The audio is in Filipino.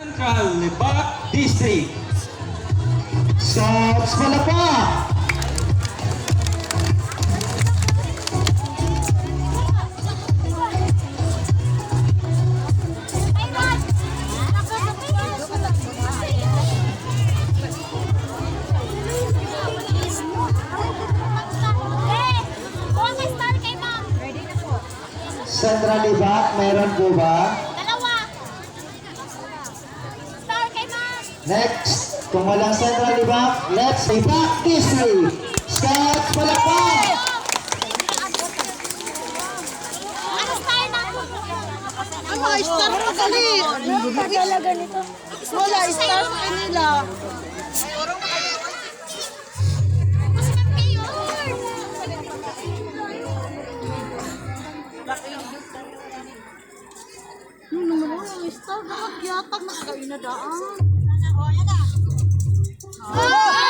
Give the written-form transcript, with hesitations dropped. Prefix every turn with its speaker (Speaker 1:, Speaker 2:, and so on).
Speaker 1: Central Lebak District.
Speaker 2: Shots Palapa. Central Lebak, meron po ba?
Speaker 3: Dalawa. Star kay ma'am.
Speaker 2: Next, kung walang Central Lebak, let's Lebak District. Shots Palapa.
Speaker 3: Ano star na?
Speaker 4: Ano, star pa kali.
Speaker 3: Talaga nito.
Speaker 4: Wala, star pa kanila.
Speaker 3: Kasi ma'am kayo.
Speaker 4: Yung star na magyatag na kayo na daan.
Speaker 3: Oh,